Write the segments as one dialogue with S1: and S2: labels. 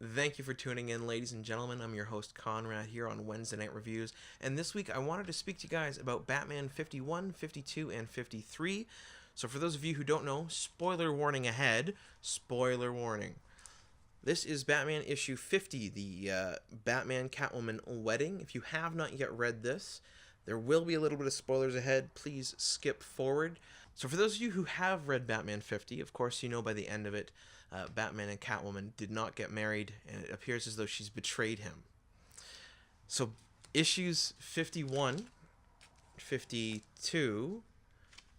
S1: Thank you for tuning in, ladies and gentlemen. I'm your host, Konrad, here on Wednesday Night Reviews. And this week, I wanted to speak to you guys about Batman 51, 52, and 53. So for those of you who don't know, spoiler warning ahead. Spoiler warning. This is Batman issue 50, the Batman Catwoman wedding. If you have not yet read this, there will be a little bit of spoilers ahead. Please skip forward. So for those of you who have read Batman 50, of course you know by the end of it, Batman and Catwoman did not get married, and it appears as though she's betrayed him. So issues 51, 52,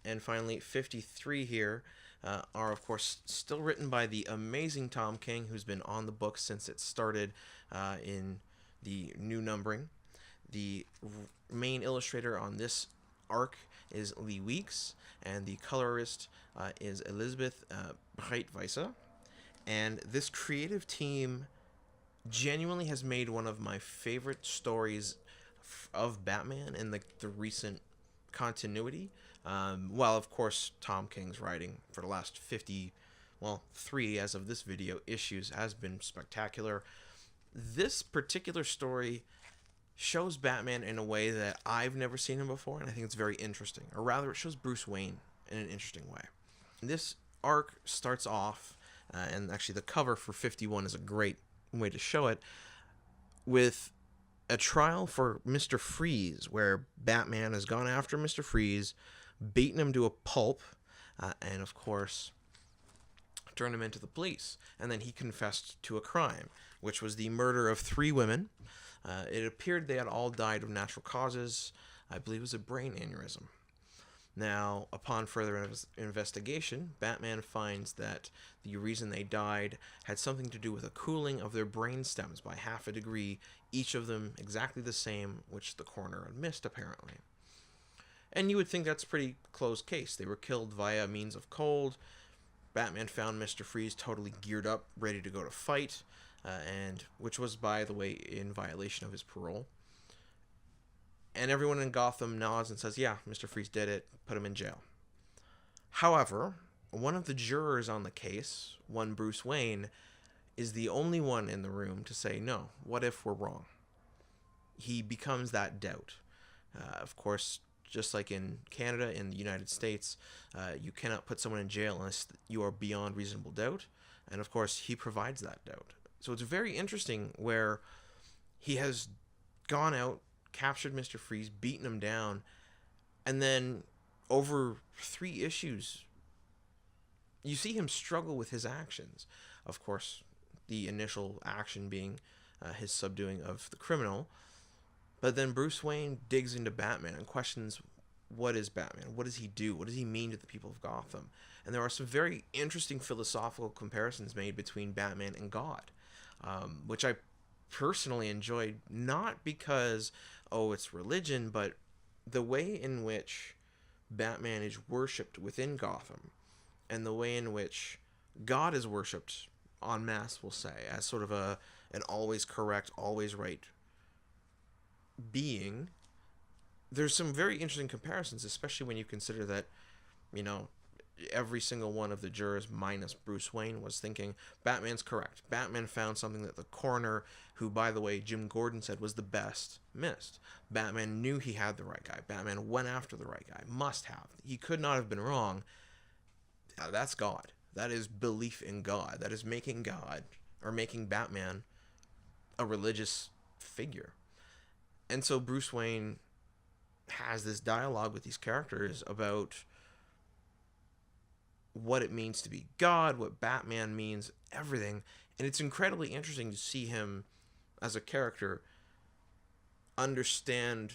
S1: and finally 53 here are, of course, still written by the amazing Tom King, who's been on the book since it started in the new numbering. The main illustrator on this arc is Lee Weeks, and the colorist is Elizabeth Breitweiser. And this creative team genuinely has made one of my favorite stories of Batman in the recent continuity. While, of course, Tom King's writing for the last 3 as of this video, issues has been spectacular. This particular story shows Batman in a way that I've never seen him before, and I think it's very interesting. Or rather, it shows Bruce Wayne in an interesting way. This arc starts off, and actually the cover for 51 is a great way to show it, with a trial for Mr. Freeze, where Batman has gone after Mr. Freeze, beaten him to a pulp, and of course turned him into the police. And then he confessed to a crime, which was the murder of 3 women. It appeared they had all died of natural causes. I believe it was a brain aneurysm. Now, upon further investigation, Batman finds that the reason they died had something to do with a cooling of their brain stems by half a degree, each of them exactly the same, which the coroner had missed, apparently. And you would think that's a pretty closed case. They were killed via means of cold. Batman found Mr. Freeze totally geared up, ready to go to fight, and which was, by the way, in violation of his parole. And everyone in Gotham nods and says, yeah, Mr. Freeze did it, put him in jail. However, one of the jurors on the case, one Bruce Wayne, is the only one in the room to say, no, what if we're wrong? He becomes that doubt. Of course, just like in Canada, in the United States, you cannot put someone in jail unless you are beyond reasonable doubt. And of course, he provides that doubt. So it's very interesting where he has gone out, captured Mr. Freeze, beaten him down, and then over 3 issues, you see him struggle with his actions. Of course, the initial action being his subduing of the criminal, but then Bruce Wayne digs into Batman and questions, what is Batman? What does he do? What does he mean to the people of Gotham? And there are some very interesting philosophical comparisons made between Batman and God, which I personally enjoyed, not because it's religion, but the way in which Batman is worshipped within Gotham, and the way in which God is worshipped en masse, we'll say, as sort of an always correct, always right being. There's some very interesting comparisons, especially when you consider that, every single one of the jurors, minus Bruce Wayne, was thinking Batman's correct. Batman found something that the coroner, who, by the way, Jim Gordon said was the best, missed. Batman knew he had the right guy. Batman went after the right guy. Must have. He could not have been wrong. That's God. That is belief in God. That is making God, or making Batman, a religious figure. And so Bruce Wayne has this dialogue with these characters about what it means to be God, what Batman means, everything. And it's incredibly interesting to see him as a character understand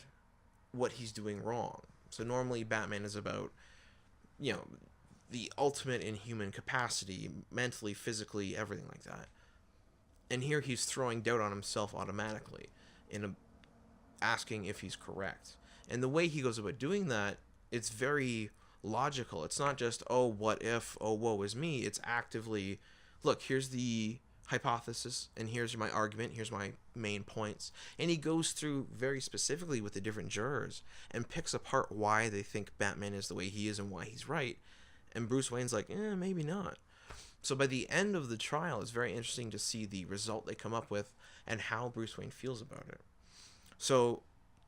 S1: what he's doing wrong. So normally Batman is about, the ultimate in human capacity, mentally, physically, everything like that. And here he's throwing doubt on himself automatically, asking if he's correct. And the way he goes about doing that, it's very logical. It's not just, what if, woe is me. It's actively, look, here's the hypothesis, and here's my argument, here's my main points. And he goes through very specifically with the different jurors and picks apart why they think Batman is the way he is and why he's right. And Bruce Wayne's like, maybe not. So by the end of the trial, it's very interesting to see the result they come up with and how Bruce Wayne feels about it. So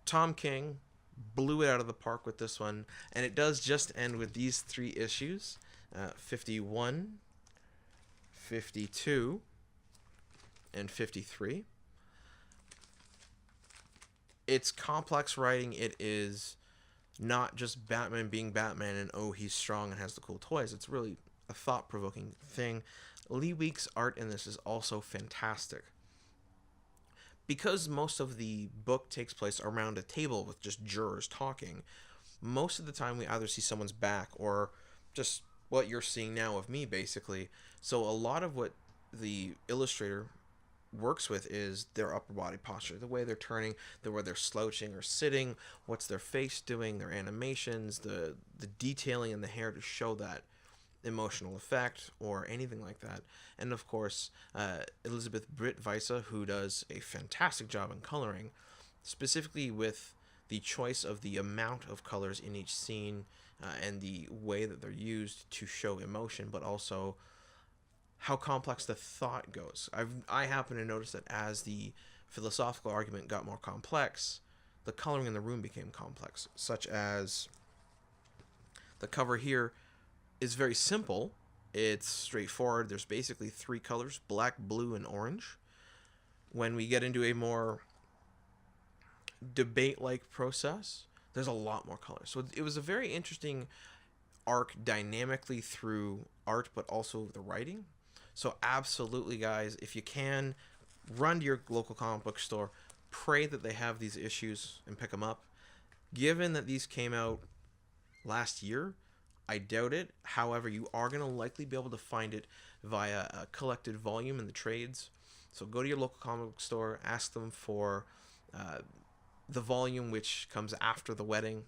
S1: Tom King blew it out of the park with this one, and it does just end with these 3 issues, 51, 52, and 53. It's complex writing. It is not just Batman being Batman and, oh, he's strong and has the cool toys. It's really a thought-provoking thing. Lee Week's art in this is also fantastic. Because most of the book takes place around a table with just jurors talking, most of the time we either see someone's back or just what you're seeing now of me, basically. So a lot of what the illustrator works with is their upper body posture, the way they're turning, the way they're slouching or sitting, what's their face doing, their animations, the detailing in the hair to show that emotional effect or anything like that. And of course, Elizabeth Breitweiser, who does a fantastic job in coloring, specifically with the choice of the amount of colors in each scene, and the way that they're used to show emotion, but also how complex the thought goes. I happen to notice that as the philosophical argument got more complex, the coloring in the room became complex, such as the cover here is very simple. It's straightforward. There's basically 3 colors, black, blue, and orange. When we get into a more debate-like process, there's a lot more colors. So it was a very interesting arc dynamically through art, but also the writing. So absolutely, guys, if you can, run to your local comic book store, pray that they have these issues and pick them up. Given that these came out last year, I doubt it. However, you are going to likely be able to find it via a collected volume in the trades. So go to your local comic book store, ask them for the volume which comes after The Wedding.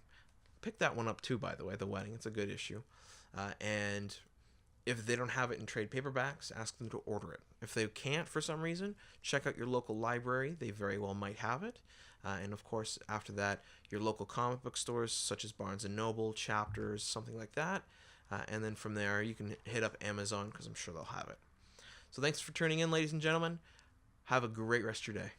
S1: Pick that one up too, by the way, The Wedding. It's a good issue. And if they don't have it in trade paperbacks, ask them to order it. If they can't for some reason, check out your local library. They very well might have it. And of course, after that, your local comic book stores such as Barnes & Noble, Chapters, something like that. And then from there, you can hit up Amazon because I'm sure they'll have it. So thanks for tuning in, ladies and gentlemen. Have a great rest of your day.